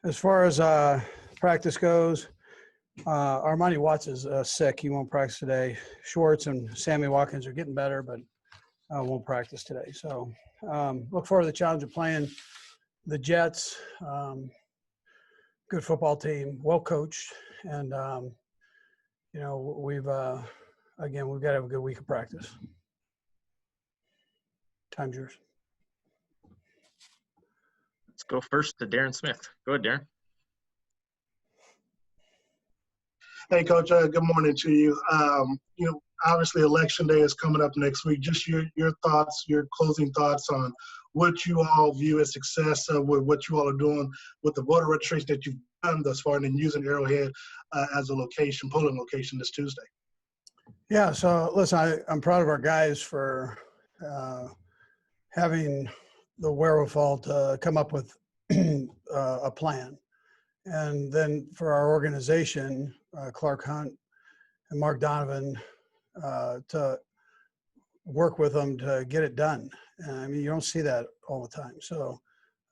As far as practice goes, Armani Watts is sick. He won't practice today. Schwartz and Sammy Watkins are getting better, but won't practice today. So look forward to the challenge of playing the Jets. Good football team, well coached, and we've got to have a good week of practice. Time's yours. Let's go first to Darren Smith. Go ahead, Darren. Hey, Coach. Good morning to you. Obviously Election Day is coming up next week. Just your thoughts, your closing thoughts on what you all view as success with what you all are doing with the voter registration that you've done thus far, and then using Arrowhead as a polling location this Tuesday. Yeah. So listen, I'm proud of our guys for having the wherewithal to come up with a plan. And then for our organization, Clark Hunt and Mark Donovan, to work with them to get it done. And I mean, you don't see that all the time. So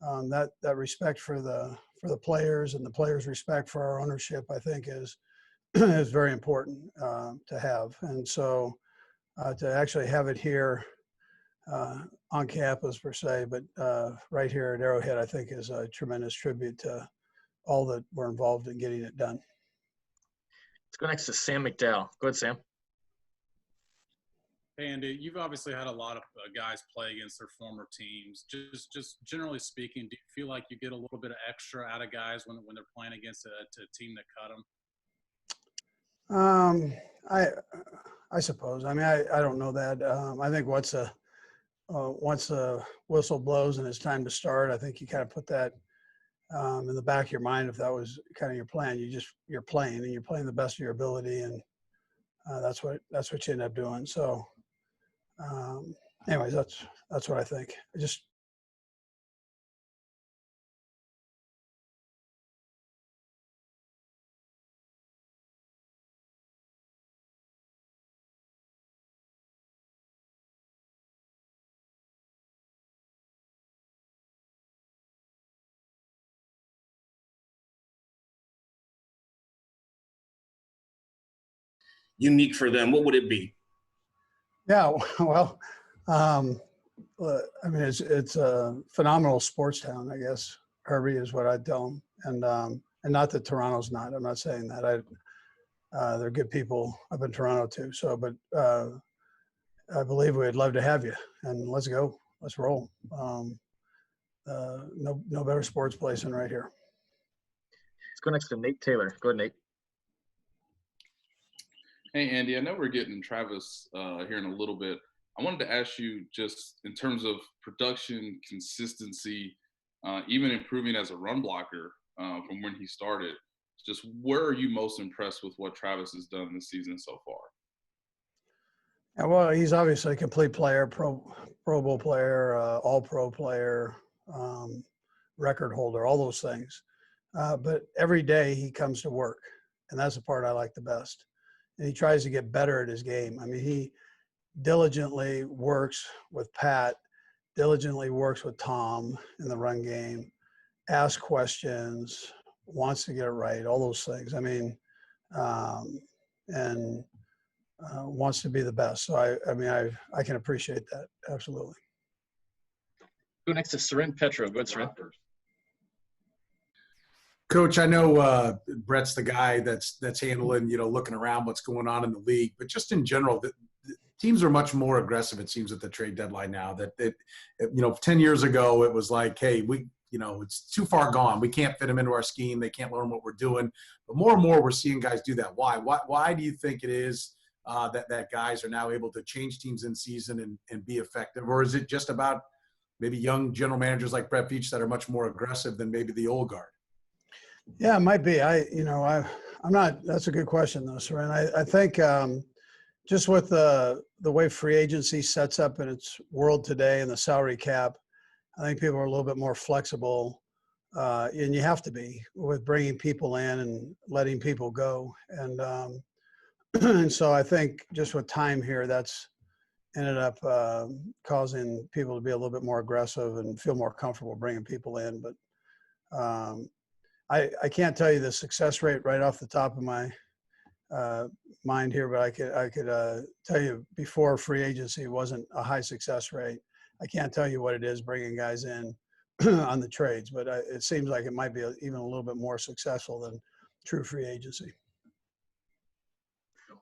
that respect for the players and the players' respect for our ownership, I think, is very important to have. And so to actually have it here on campus per se, but right here at Arrowhead, I think is a tremendous tribute to all that were involved in getting it done. Let's go next to Sam McDowell. Go ahead, Sam. Hey, Andy, you've obviously had a lot of guys play against their former teams. Just generally speaking, do you feel like you get a little bit of extra out of guys when they're playing against a team that cut them? I suppose. I mean, I don't know that. I think once the whistle blows and it's time to start, I think you kind of put that in the back of your mind. If that was kind of your plan, you're playing and you're playing the best of your ability, and that's what you end up doing. So, anyways, that's what I think. Unique for them, what would it be? Yeah, well, I mean, it's a phenomenal sports town, I guess. Herbie is what I'd tell them, and not that Toronto's not. I'm not saying that. They're good people up in Toronto too. So, but I believe we'd love to have you, and let's go. Let's roll. No better sports place than right here. Let's go next to Nate Taylor. Go ahead, Nate. Hey, Andy, I know we're getting Travis here in a little bit. I wanted to ask you, just in terms of production, consistency, even improving as a run blocker from when he started, just where are you most impressed with what Travis has done this season so far? Yeah, well, he's obviously a complete player, Pro Bowl player, All-Pro player, record holder, all those things. But every day he comes to work, and that's the part I like the best. And he tries to get better at his game. I mean, he diligently works with Pat, diligently works with Tom in the run game, asks questions, wants to get it right, all those things. I mean, and wants to be the best. So I can appreciate that. Absolutely. Go next to Seren Petro. Go ahead, Seren. Coach, I know Brett's the guy that's handling, looking around what's going on in the league, but just in general, the teams are much more aggressive, it seems, at the trade deadline now. 10 years ago, it was like, hey, it's too far gone. We can't fit them into our scheme. They can't learn what we're doing. But more and more, we're seeing guys do that. Why? Why do you think it is that guys are now able to change teams in season and be effective? Or is it just about maybe young general managers like Brett Veach that are much more aggressive than maybe the old guard? Yeah, it might be. I'm not. That's a good question, though, Seren. I think just with the way free agency sets up in its world today and the salary cap, I think people are a little bit more flexible, and you have to be with bringing people in and letting people go. And and so I think just with time here, that's ended up causing people to be a little bit more aggressive and feel more comfortable bringing people in. But I can't tell you the success rate right off the top of my mind here, but I could tell you before free agency wasn't a high success rate. I can't tell you what it is bringing guys in on the trades, but it seems like it might be even a little bit more successful than true free agency.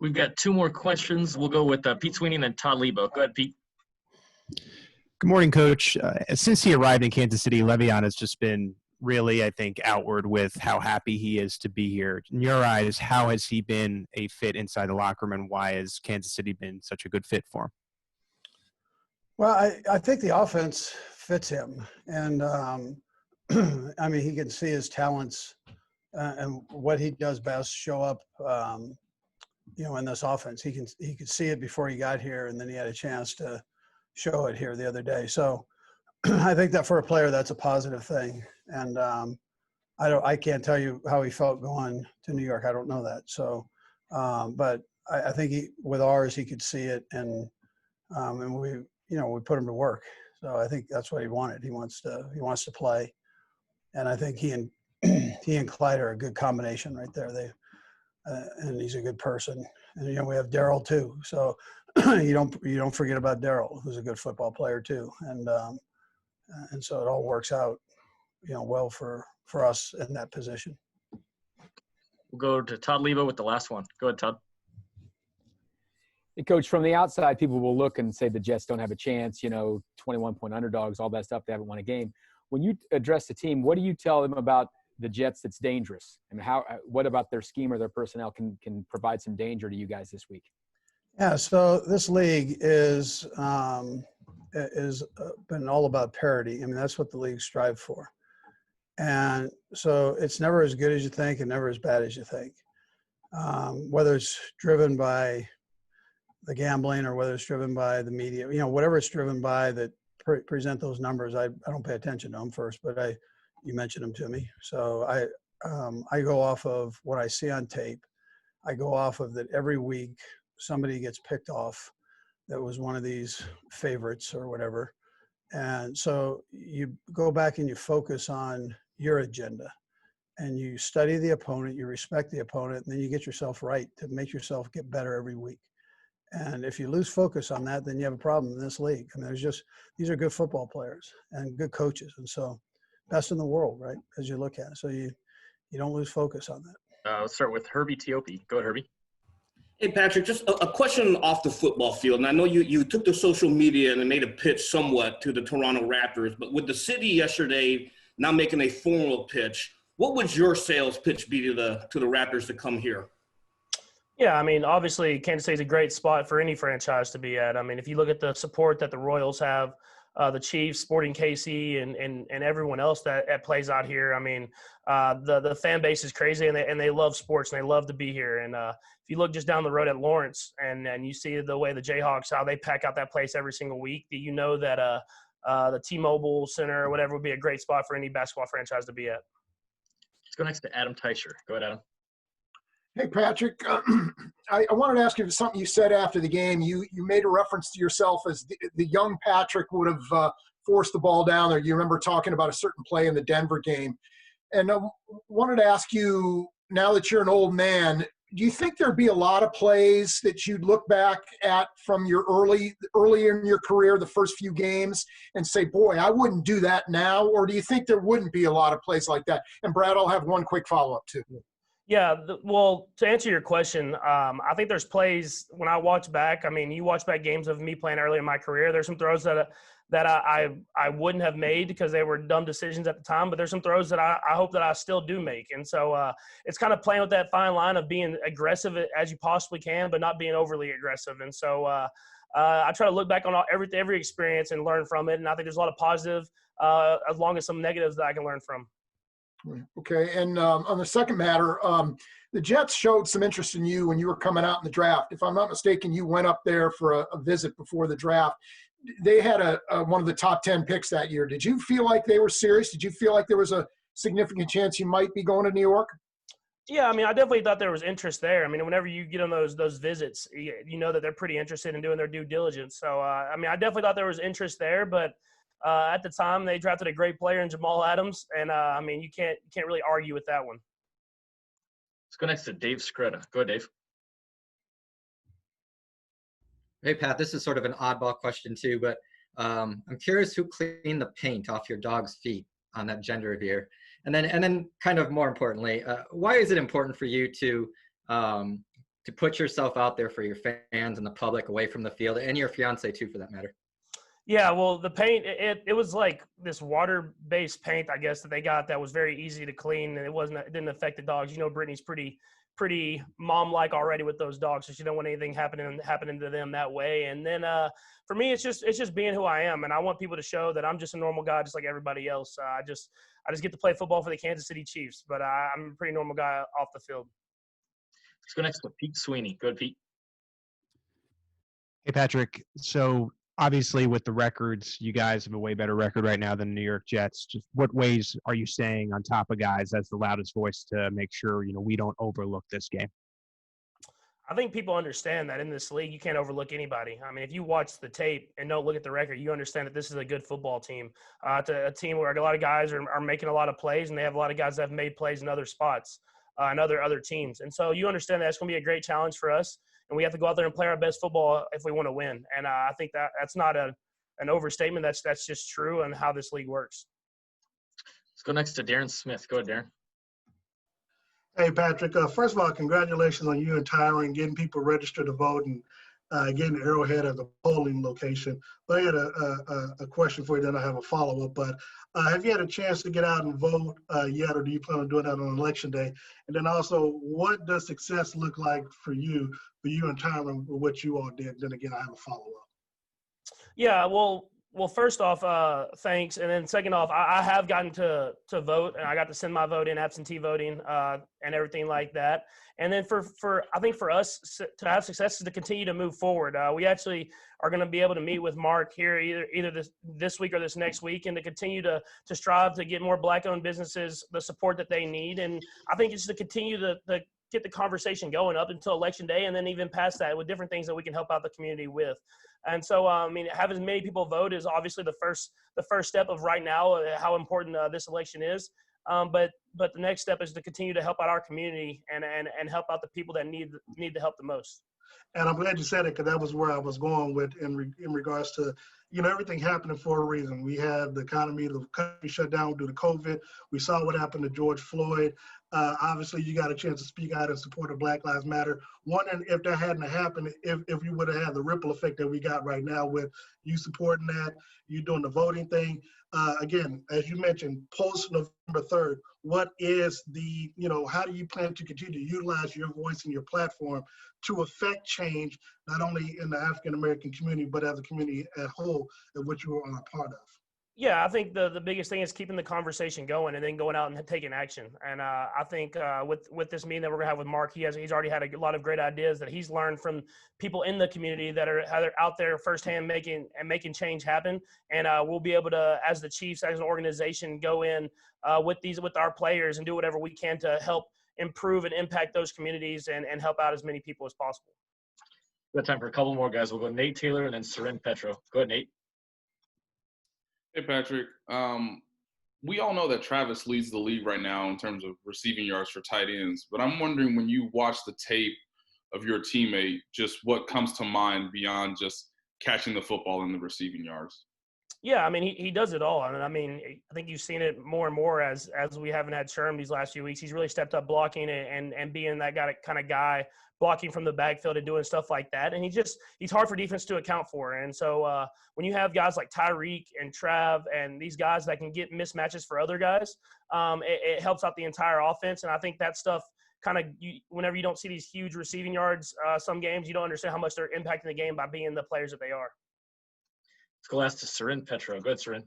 We've got 2 more questions. We'll go with Pete Sweeney and then Todd Lebo. Go ahead, Pete. Good morning, Coach. Since he arrived in Kansas City, Le'Veon has just been really, I think, outward with how happy he is to be here. In your eyes, how has he been a fit inside the locker room, and why has Kansas City been such a good fit for him? Well, I think the offense fits him. And, I mean, he can see his talents and what he does best show up, in this offense. He could see it before he got here, and then he had a chance to show it here the other day. So I think that for a player, that's a positive thing. And I can't tell you how he felt going to New York. I don't know that. So, but I think with ours, he could see it, and we put him to work. So I think that's what he wanted. He wants to play, and I think he and Clyde are a good combination right there. And he's a good person. And we have Darryl too. So you don't forget about Darryl, who's a good football player too. And so it all works out, well for us in that position. We'll go to Todd Lebo with the last one. Go ahead, Todd. Hey, Coach, from the outside, people will look and say the Jets don't have a chance, 21-point underdogs, all that stuff. They haven't won a game. When you address the team, what do you tell them about the Jets that's dangerous? I mean, what about their scheme or their personnel can provide some danger to you guys this week? Yeah, so this league is been all about parity. I mean, that's what the league strives for. And so it's never as good as you think and never as bad as you think. Whether it's driven by the gambling or whether it's driven by the media, whatever it's driven by that present those numbers, I don't pay attention to them first, but you mentioned them to me. So I go off of what I see on tape. I go off of that every week somebody gets picked off that was one of these favorites or whatever. And so you go back and you focus on your agenda and you study the opponent, you respect the opponent, and then you get yourself right to make yourself get better every week. And if you lose focus on that, then you have a problem in this league. I mean, these are good football players and good coaches. And so best in the world, right, as you look at it. So you don't lose focus on that. Let's start with Herbie Teope. Go ahead, Herbie. Hey, Patrick, just a question off the football field. And I know you took to social media and made a pitch somewhat to the Toronto Raptors, but with the city yesterday now making a formal pitch, what would your sales pitch be to the Raptors to come here? Yeah, I mean, obviously Kansas City is a great spot for any franchise to be at. I mean, if you look at the support that the Royals have, the Chiefs, Sporting KC, and everyone else that plays out here. I mean, the fan base is crazy, and they love sports, and they love to be here. And if you look just down the road at Lawrence, and you see the way the Jayhawks, how they pack out that place every single week, you know that the T-Mobile Center or whatever would be a great spot for any basketball franchise to be at. Let's go next to Adam Teicher. Go ahead, Adam. Hey, Patrick, I wanted to ask you something you said after the game. You made a reference to yourself as the young Patrick would have forced the ball down there. You remember talking about a certain play in the Denver game. And I wanted to ask you, now that you're an old man, do you think there'd be a lot of plays that you'd look back at from your earlier in your career, the first few games, and say, boy, I wouldn't do that now? Or do you think there wouldn't be a lot of plays like that? And Brad, I'll have one quick follow-up too. Yeah, well, to answer your question, I think there's plays when I watch back. I mean, you watch back games of me playing early in my career. There's some throws that I wouldn't have made because they were dumb decisions at the time. But there's some throws that I hope that I still do make. And so it's kind of playing with that fine line of being aggressive as you possibly can, but not being overly aggressive. And so I try to look back on every experience and learn from it. And I think there's a lot of positive, as long as some negatives that I can learn from. Okay, and on the second matter, the Jets showed some interest in you when you were coming out in the draft. If I'm not mistaken, you went up there for a visit before the draft. They had one of the top 10 picks that year. Did you feel like they were serious? Did you feel like there was a significant chance you might be going to New York? Yeah, I mean, I definitely thought there was interest there. I mean, whenever you get on those visits, you know that they're pretty interested in doing their due diligence. So, I mean, I definitely thought there was interest there, but At the time, they drafted a great player in Jamal Adams, and I mean, you can't really argue with that one. Let's go next to Dave Scretta. Go ahead, Dave. Hey, Pat, this is sort of an oddball question too, but I'm curious who cleaned the paint off your dog's feet on that gender reveal. And then kind of more importantly, why is it important for you to put yourself out there for your fans and the public away from the field, and your fiance too, for that matter? Yeah, well, the paint, it was like this water-based paint, I guess, that they got that was very easy to clean, and it didn't affect the dogs. You know, Brittany's pretty mom-like already with those dogs, so she don't want anything happening to them that way. And then for me, it's just being who I am, and I want people to show that I'm just a normal guy, just like everybody else. I just get to play football for the Kansas City Chiefs, but I'm a pretty normal guy off the field. Let's go next to Pete Sweeney. Go ahead, Pete. Hey, Patrick. So obviously with the records, you guys have a way better record right now than the New York Jets. Just what ways are you staying on top of guys as the loudest voice to make sure, we don't overlook this game? I think people understand that in this league, you can't overlook anybody. I mean, if you watch the tape and don't look at the record, you understand that this is a good football team. It's a team where a lot of guys are making a lot of plays, and they have a lot of guys that have made plays in other spots and other teams. And so you understand that it's going to be a great challenge for us, and we have to go out there and play our best football if we want to win. And I think that's not an overstatement. That's just true and how this league works. Let's go next to Darren Smith. Go ahead, Darren. Hey, Patrick. First of all, congratulations on you and Tyron getting people registered to vote and getting Arrowhead as a polling location. But I had a question for you, then I have a follow-up. But have you had a chance to get out and vote yet, or do you plan on doing that on Election Day? And then also, what does success look like for you and Tyron with what you all did? Then again, I have a follow-up. Yeah, well, first off, thanks. And then second off, I have gotten to vote, and I got to send my vote in, absentee voting, and everything like that. And then I think for us to have success is to continue to move forward. We actually are going to be able to meet with Mark here either this week or this next week, and to continue to strive to get more Black-owned businesses the support that they need. And I think it's to continue to get the conversation going up until Election Day, and then even past that with different things that we can help out the community with. And so, having as many people vote is obviously the first step of right now how important this election is. But the next step is to continue to help out our community and help out the people that need the help the most. And I'm glad you said it, because that was where I was going with in regards to, everything happening for a reason. We had the economy, the country shut down due to COVID. We saw what happened to George Floyd. Obviously, you got a chance to speak out in support of Black Lives Matter. Wondering if that hadn't happened, if you would have had the ripple effect that we got right now with you supporting that, you doing the voting thing. Again, as you mentioned, post November 3rd, what is the, how do you plan to continue to utilize your voice and your platform to affect change, not only in the African-American community, but as a community at whole, of which you are a part of? Yeah, I think the biggest thing is keeping the conversation going and then going out and taking action. And I think with this meeting that we're gonna have with Mark, he's already had a lot of great ideas that he's learned from people in the community that are out there firsthand making change happen. And we'll be able to, as the Chiefs, as an organization, go in with our players and do whatever we can to help improve and impact those communities and help out as many people as possible. We have time for a couple more guys. We'll go Nate Taylor and then Soren Petro. Go ahead, Nate. Hey, Patrick. We all know that Travis leads the league right now in terms of receiving yards for tight ends. But I'm wondering, when you watch the tape of your teammate, just what comes to mind beyond just catching the football in the receiving yards? Yeah, I mean, he does it all. I think you've seen it more and more as we haven't had Sherm these last few weeks. He's really stepped up blocking and being that kind of guy, blocking from the backfield and doing stuff like that. And he's hard for defense to account for. And so when you have guys like Tyreek and Trav and these guys that can get mismatches for other guys, it helps out the entire offense. And I think that stuff whenever you don't see these huge receiving yards some games, you don't understand how much they're impacting the game by being the players that they are. Let's go last to Soren Petro. Go ahead, Soren.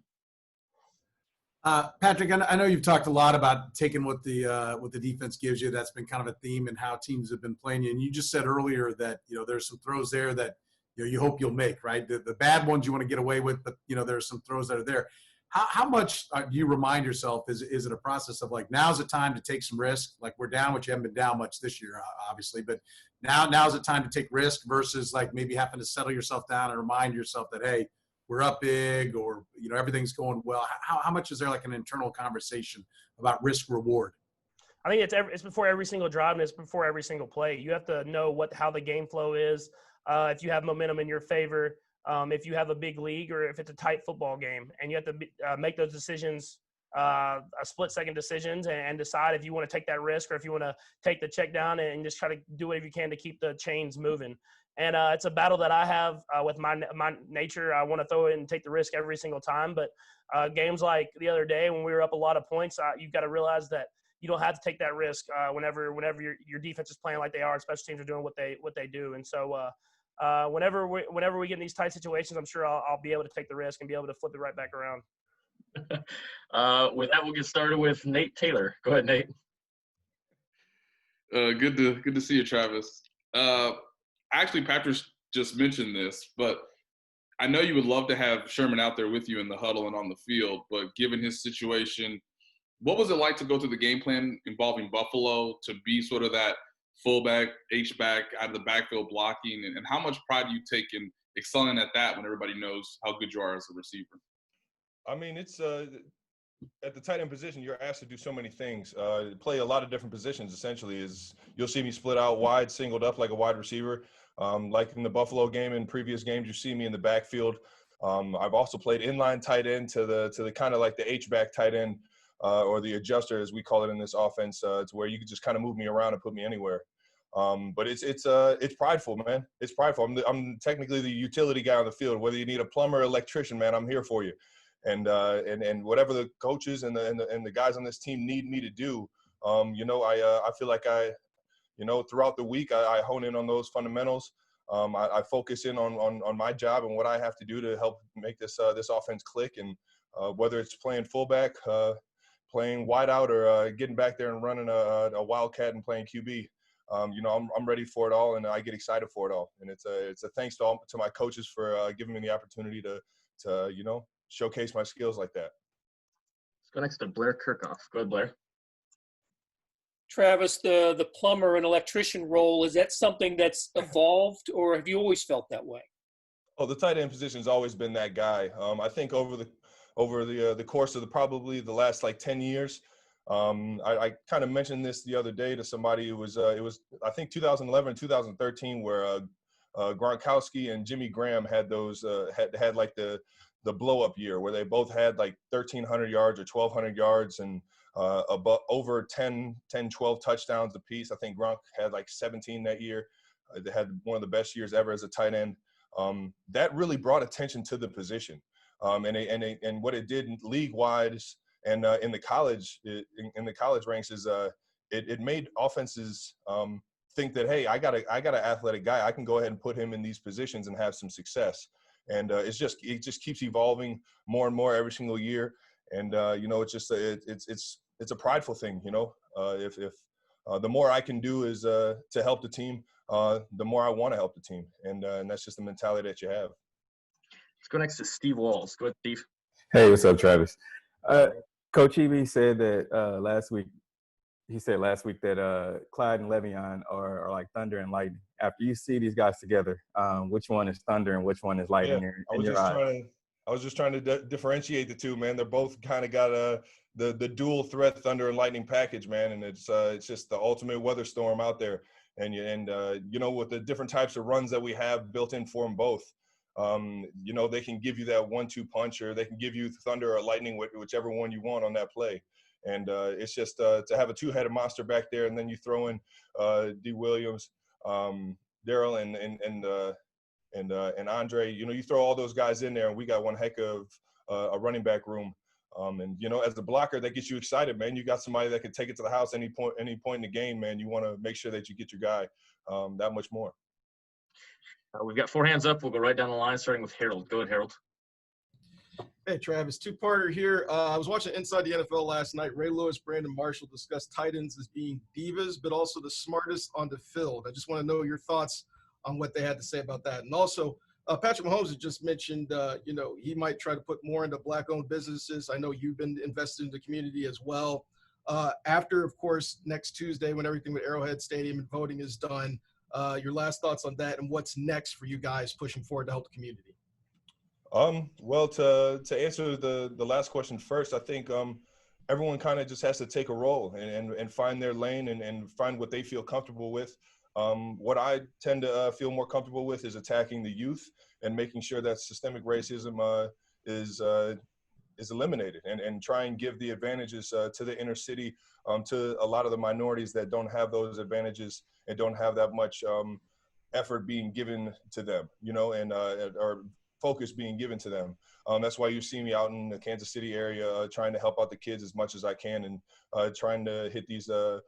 Patrick, I know you've talked a lot about taking what the defense gives you. That's been kind of a theme in how teams have been playing you. And you just said earlier that there's some throws there that you hope you'll make, right? The bad ones you want to get away with, but there's some throws that are there. How much do you remind yourself? Is it a process of like, now's the time to take some risk? Like, we're down, which you haven't been down much this year, obviously, but now's the time to take risk versus like maybe having to settle yourself down and remind yourself that, hey, we're up big, or everything's going well? How much is there like an internal conversation about risk reward? I think it's before every single drive and it's before every single play. You have to know how the game flow is. If you have momentum in your favor, if you have a big league, or if it's a tight football game, and you have to make those decisions, split-second decisions, and decide if you want to take that risk or if you want to take the check down and just try to do whatever you can to keep the chains moving. And it's a battle that I have with my nature. I want to throw it and take the risk every single time. But games like the other day when we were up a lot of points, you've got to realize that you don't have to take that risk whenever your defense is playing like they are, and special teams are doing what they do. And so whenever we get in these tight situations, I'm sure I'll be able to take the risk and be able to flip it right back around. With that, we'll get started with Nate Taylor. Go ahead, Nate. Good to see you, Travis. Actually, Patrick just mentioned this, but I know you would love to have Sherman out there with you in the huddle and on the field, but given his situation, what was it like to go through the game plan involving Buffalo to be sort of that fullback, H-back, out of the backfield blocking, and how much pride do you take in excelling at that when everybody knows how good you are as a receiver? I mean, it's at the tight end position, you're asked to do so many things. Play a lot of different positions, essentially. You'll see me split out wide, singled up like a wide receiver. Like in the Buffalo game and previous games, you see me in the backfield. I've also played inline tight end to the kind of like the H-back tight end, or the adjuster, as we call it in this offense, to where you can just kind of move me around and put me anywhere. But it's prideful, man. It's prideful. I'm technically the utility guy on the field. Whether you need a plumber or electrician, man, I'm here for you. And whatever the coaches and the guys on this team need me to do, I feel like throughout the week I hone in on those fundamentals. I focus in on my job and what I have to do to help make this offense click. And whether it's playing fullback, playing wide out, or getting back there and running a wildcat and playing QB, I'm ready for it all, and I get excited for it all. And it's a thanks to my coaches for giving me the opportunity to showcase my skills like that. Let's go next to Blair Kirchhoff. Go ahead, Blair. Travis, the plumber and electrician role, is that something that's evolved, or have you always felt that way? Oh, the tight end position has always been that guy. I think over the course of probably the last like 10 years, I kind of mentioned this the other day to somebody. It was I think 2011, 2013, where Gronkowski and Jimmy Graham had those had like the blow up year where they both had like 1,300 yards or 1,200 yards and over 10, 12 touchdowns apiece. I think Gronk had like 17 that year. They had one of the best years ever as a tight end. That really brought attention to the position. And what it did league wise and in the college ranks is it made offenses think that, hey, I got an athletic guy. I can go ahead and put him in these positions and have some success. And it just keeps evolving more and more every single year. And it's a prideful thing. If the more I can do is to help the team, the more I want to help the team. And that's just the mentality that you have. Let's go next to Steve Walls. Go ahead, Steve. Hey, what's up, Travis? Coach Eby said that last week. He said last week that Clyde and Le'Veon are like thunder and lightning. After you see these guys together, which one is thunder and which one is lightning in your eyes? I was just trying to differentiate the two, man. They're both kind of got the dual threat thunder and lightning package, man. And it's just the ultimate weather storm out there. And with the different types of runs that we have built in for them both, they can give you that 1-2 punch, or they can give you thunder or lightning, whichever one you want on that play. And it's just to have a two-headed monster back there, and then you throw in D. Williams, Daryl, and Andre. You throw all those guys in there, and we got one heck of a running back room. As the blocker, that gets you excited, man. You got somebody that can take it to the house any point in the game, man. You want to make sure that you get your guy that much more. We've got 4 hands up. We'll go right down the line, starting with Harold. Go ahead, Harold. Hey, Travis, two-parter here. I was watching Inside the NFL last night. Ray Lewis, Brandon Marshall discussed tight ends as being divas, but also the smartest on the field. I just want to know your thoughts on what they had to say about that. And also, Patrick Mahomes had just mentioned, he might try to put more into black-owned businesses. I know you've been invested in the community as well. After, of course, next Tuesday, when everything with Arrowhead Stadium and voting is done, your last thoughts on that and what's next for you guys pushing forward to help the community? Well, to answer the last question first, I think everyone kind of just has to take a role and find their lane and find what they feel comfortable with. What I tend to feel more comfortable with is attacking the youth and making sure that systemic racism is eliminated and try and give the advantages to the inner city, to a lot of the minorities that don't have those advantages and don't have that much effort being given to them, and or focus being given to them. That's why you see me out in the Kansas City area trying to help out the kids as much as I can and trying to hit these the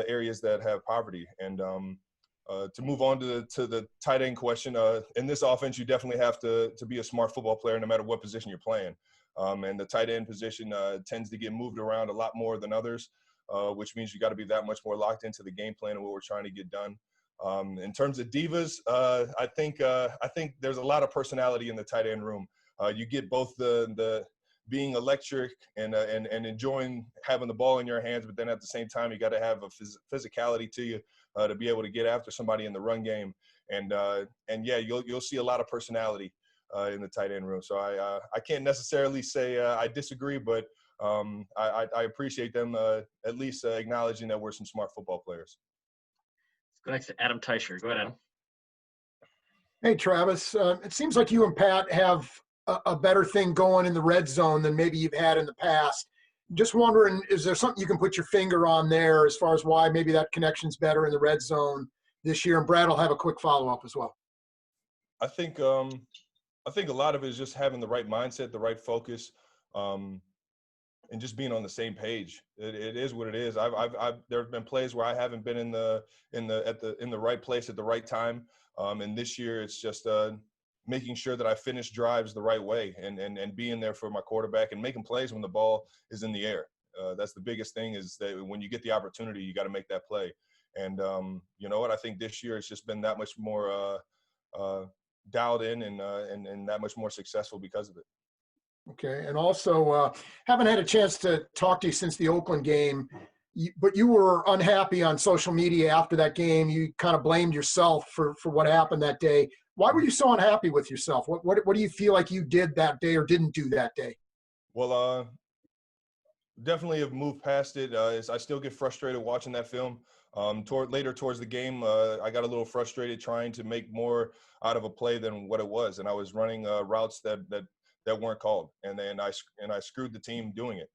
areas that have poverty. And to move on to the tight end question, in this offense, you definitely have to be a smart football player no matter what position you're playing. And the tight end position tends to get moved around a lot more than others, which means you got to be that much more locked into the game plan and what we're trying to get done. In terms of divas, I think there's a lot of personality in the tight end room. You get both the being electric and enjoying having the ball in your hands, but then at the same time you got to have a physicality to you to be able to get after somebody in the run game. And yeah, you'll see a lot of personality in the tight end room. So I can't necessarily say I disagree, but I appreciate them at least acknowledging that we're some smart football players. Let's go next to Adam Teicher. Go ahead, Adam. Hey, Travis. It seems like you and Pat have a better thing going in the red zone than maybe you've had in the past. Just wondering, is there something you can put your finger on there as far as why maybe that connection's better in the red zone this year? And Brad will have a quick follow-up as well. I think a lot of it is just having the right mindset, the right focus, and just being on the same page. It is what it is. There have been plays where I haven't been in the right place at the right time. And this year it's just making sure that I finish drives the right way and being there for my quarterback and making plays when the ball is in the air. That's the biggest thing, is that when you get the opportunity, you got to make that play. And you know what? I think this year it's just been that much more dialed in and that much more successful because of it. Okay. And also, haven't had a chance to talk to you since the Oakland game, but you were unhappy on social media after that game. You kind of blamed yourself for what happened that day. Why were you so unhappy with yourself? What do you feel like you did that day or didn't do that day? Well, definitely have moved past it. I still get frustrated watching that film. Towards the game, I got a little frustrated trying to make more out of a play than what it was, and I was running routes that weren't called, and then I screwed the team doing it.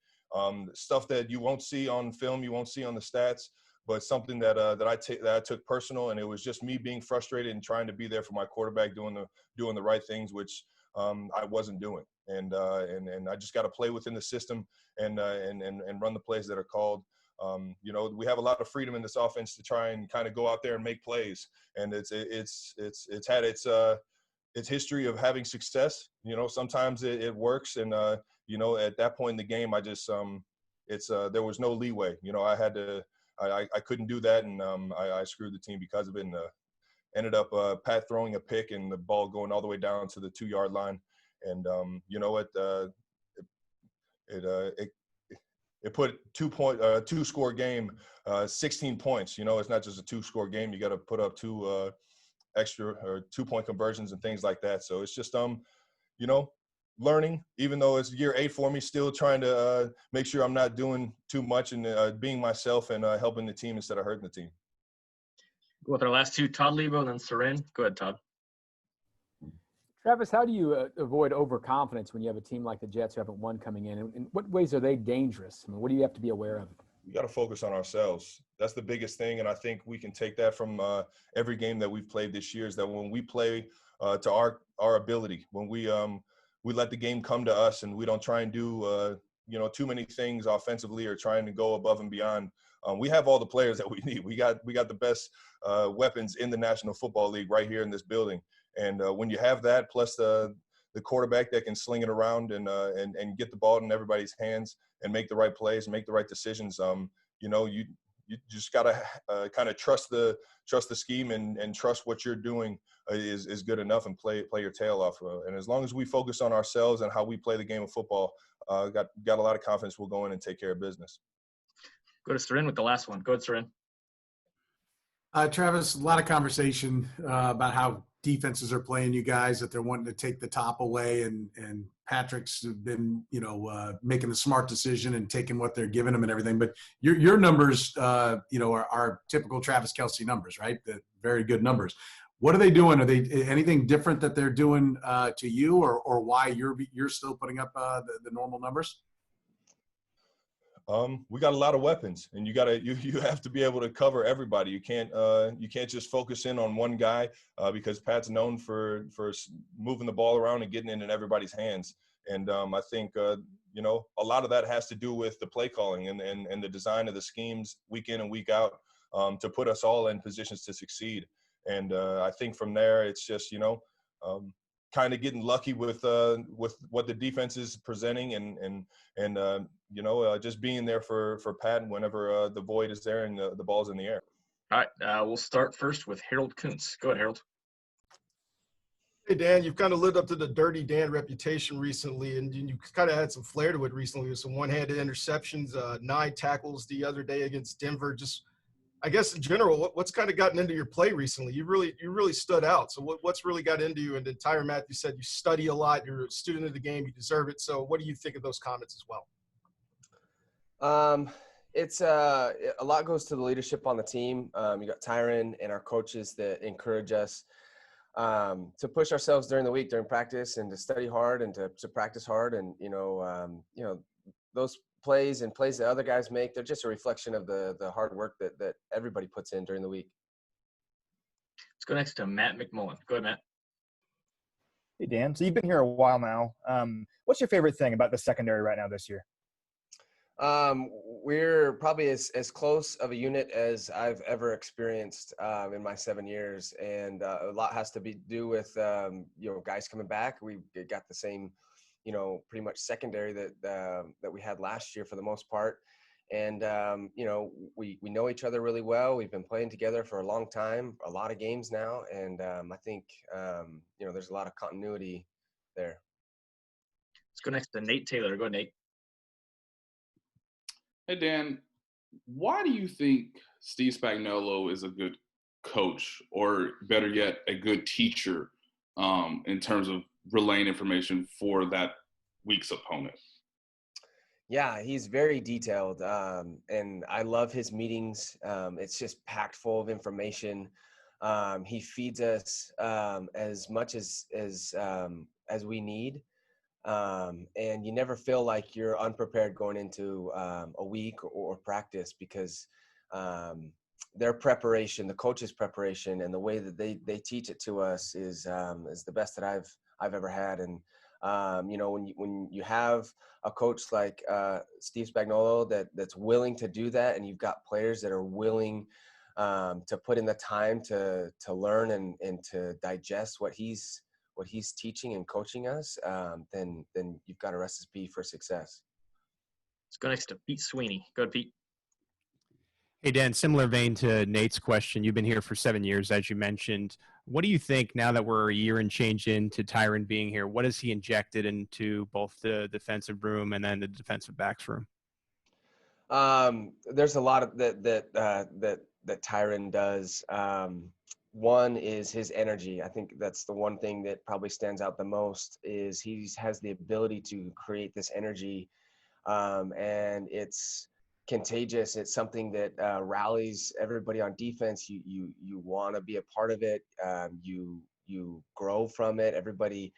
Stuff that you won't see on film, you won't see on the stats, but something that I took personal, and it was just me being frustrated and trying to be there for my quarterback, doing the right things, which I wasn't doing, and I just got to play within the system and run the plays that are called. We have a lot of freedom in this offense to try and kind of go out there and make plays, and it's had its history of having success. Sometimes it works, and at that point in the game, I just there was no leeway. I couldn't do that, and I screwed the team because of it, and ended up Pat throwing a pick and the ball going all the way down to the 2-yard line, and you know what? It put 2-score game, 16 points. It's not just a 2-score game. You got to put up 2 extra or 2-point conversions and things like that. So it's just learning, even though it's year 8 for me, still trying to make sure I'm not doing too much and being myself and helping the team instead of hurting the team. Go with our last two, Todd Lebo and then Soren. Go ahead, Todd. Travis, how do you avoid overconfidence when you have a team like the Jets who haven't won coming in? In what ways are they dangerous? I mean, what do you have to be aware of? We got to focus on ourselves. That's the biggest thing, and I think we can take that from every game that we've played this year, is that when we play to our ability, when we let the game come to us and we don't try and do too many things offensively or trying to go above and beyond. We have all the players that we need. We got the best weapons in the National Football League right here in this building. And when you have that, plus the quarterback that can sling it around and get the ball in everybody's hands and make the right plays, make the right decisions, you just gotta kind of trust the scheme and trust what you're doing is good enough, and play your tail off. And as long as we focus on ourselves and how we play the game of football, got a lot of confidence we'll go in and take care of business. Go to Soren with the last one. Go ahead, Soren. Travis, a lot of conversation about how defenses are playing you guys, that they're wanting to take the top away, and Patrick's been, making the smart decision and taking what they're giving him and everything. But your numbers, are typical Travis Kelce numbers, right? The very good numbers. What are they doing? Are they anything different that they're doing to you, or why you're still putting up the normal numbers? We got a lot of weapons, and you have to be able to cover everybody. You can't just focus in on one guy because Pat's known for moving the ball around and getting it in everybody's hands. And I think a lot of that has to do with the play calling and the design of the schemes week in and week out to put us all in positions to succeed. And I think from there it's just kind of getting lucky with what the defense is presenting and just being there for Pat whenever the void is there and the ball's in the air. All right, we'll start first with Harold Kuntz. Go ahead, Harold. Hey, Dan, you've kind of lived up to the Dirty Dan reputation recently, and you kind of had some flair to it recently with some one-handed interceptions, 9 tackles the other day against Denver. Just, I guess in general, what's kind of gotten into your play recently? You really stood out. So what's really got into you? And then Tyrann Mathieu said you study a lot. You're a student of the game. You deserve it. So what do you think of those comments as well? It's a lot goes to the leadership on the team. You got Tyrann and our coaches that encourage us to push ourselves during the week, during practice, and to study hard and to practice hard. And those plays that other guys make, they're just a reflection of the hard work that everybody puts in during the week. Let's go next to Matt McMullen. Go ahead, Matt. Hey, Dan. So you've been here a while now. What's your favorite thing about the secondary right now this year? We're probably as close of a unit as I've ever experienced in my 7 years, and a lot has to do with guys coming back. We've got the same pretty much secondary that we had last year for the most part. And, we know each other really well. We've been playing together for a long time, a lot of games now. And I think, there's a lot of continuity there. Let's go next to Nate Taylor. Go ahead, Nate. Hey, Dan, why do you think Steve Spagnuolo is a good coach, or better yet, a good teacher in terms of relaying information for that week's opponent? Yeah, he's very detailed, and I love his meetings. It's just packed full of information. He feeds us as much as we need, and you never feel like you're unprepared going into a week or practice, because their preparation, the coach's preparation, and the way that they teach it to us is the best that I've ever had. And when you have a coach like Steve Spagnuolo that's willing to do that, and you've got players that are willing to put in the time to learn and to digest what he's teaching and coaching us, then you've got a recipe for success. Let's go next to Pete Sweeney. Go ahead, Pete. Hey, Dan, similar vein to Nate's question. You've been here for 7 years, as you mentioned. What do you think, now that we're a year and change into Tyrann being here, what has he injected into both the defensive room and then the defensive backs room? There's a lot of that Tyrann does. One is his energy. I think that's the one thing that probably stands out the most, is he has the ability to create this energy, and it's contagious. It's something that rallies everybody on defense. You want to be a part of it. You grow from it. Everybody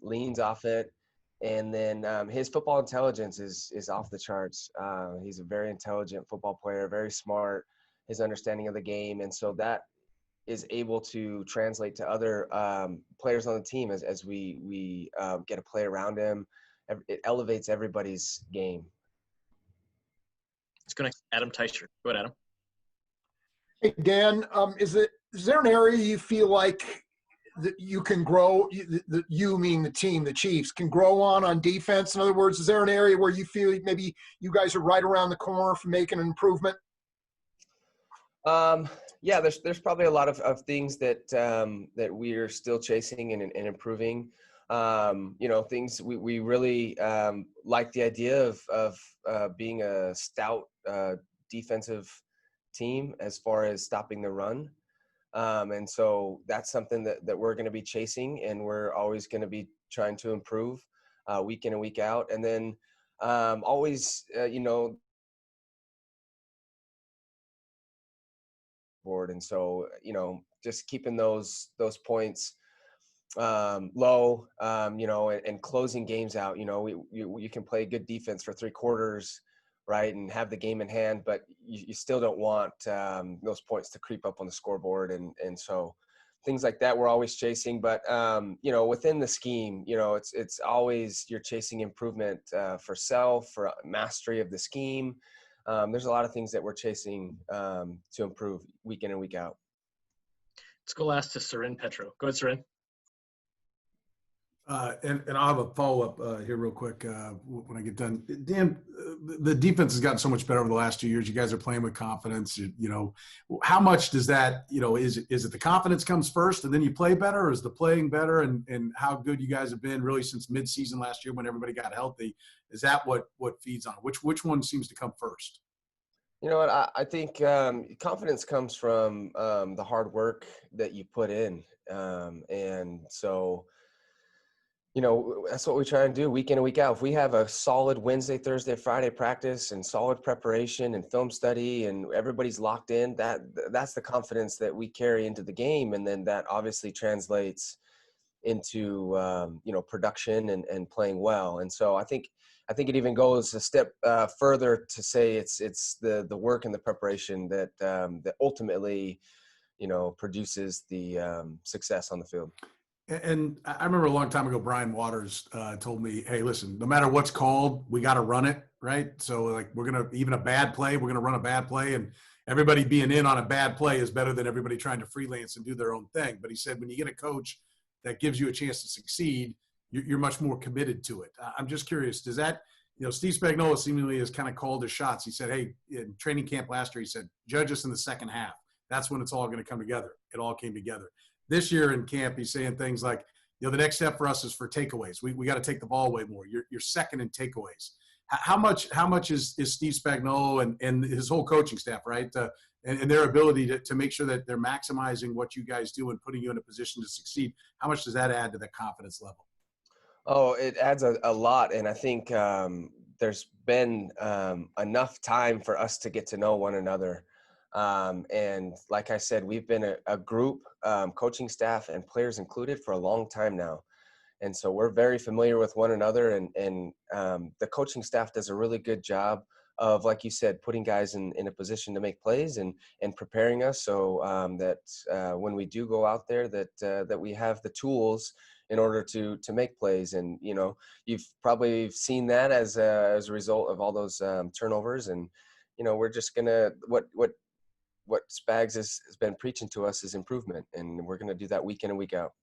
leans off it. And then his football intelligence is off the charts. He's a very intelligent football player, very smart, his understanding of the game. And so that is able to translate to other players on the team as we get to play around him. It elevates everybody's game. Let's go next to Adam Teicher. Go ahead, Adam. Hey, Dan, is there an area you feel like that you can grow, you mean the team, the Chiefs, can grow on defense? In other words, is there an area where you feel maybe you guys are right around the corner for making an improvement? Yeah, there's probably a lot of things that we are still chasing and improving. Things we really like the idea of being a stout defensive team as far as stopping the run. And so that's something that we're going to be chasing, and we're always going to be trying to improve week in and week out. And then always, board. And so, just keeping those points low, and closing games out. You can play good defense for 3 quarters, right, and have the game in hand, but you still don't want those points to creep up on the scoreboard. And so things like that we're always chasing. But within the scheme, it's always you're chasing improvement for self, for mastery of the scheme. There's a lot of things that we're chasing to improve week in and week out. Let's go last to Soren Petro. Go ahead, Soren. And I'll have a follow-up here real quick when I get done. Dan, the defense has gotten so much better over the last 2 years. You guys are playing with confidence. How much does that, is it the confidence comes first and then you play better, or is the playing better? And how good you guys have been really since midseason last year when everybody got healthy? Is that what feeds on it? Which one seems to come first? You know what? I think confidence comes from the hard work that you put in. And so, that's what we try and do week in and week out. If we have a solid Wednesday, Thursday, Friday practice and solid preparation and film study and everybody's locked in, that's the confidence that we carry into the game. And then that obviously translates into, production and playing well. And so I think it even goes a step further to say it's the work and the preparation that ultimately, produces the success on the field. And I remember a long time ago, Brian Waters told me, hey, listen, no matter what's called, we got to run it, right? So, like, even a bad play, we're going to run a bad play. And everybody being in on a bad play is better than everybody trying to freelance and do their own thing. But he said, when you get a coach that gives you a chance to succeed, you're much more committed to it. I'm just curious, does that, Steve Spagnuolo seemingly has kind of called his shots. He said, hey, in training camp last year, he said, judge us in the second half. That's when it's all going to come together. It all came together. This year in camp, he's saying things like, the next step for us is for takeaways. We got to take the ball away more. You're second in takeaways. How much is Steve Spagnuolo and his whole coaching staff, right, and their ability to make sure that they're maximizing what you guys do and putting you in a position to succeed? How much does that add to the confidence level? Oh, it adds a lot. And I think there's been enough time for us to get to know one another. And like I said, we've been a group, coaching staff and players included, for a long time now. And so we're very familiar with one another, and the coaching staff does a really good job of, like you said, putting guys in a position to make plays and preparing us so that when we do go out there that we have the tools in order to make plays. And, you've probably seen that as a result of all those turnovers. And, we're just going to, what Spags has been preaching to us is improvement, and we're going to do that week in and week out.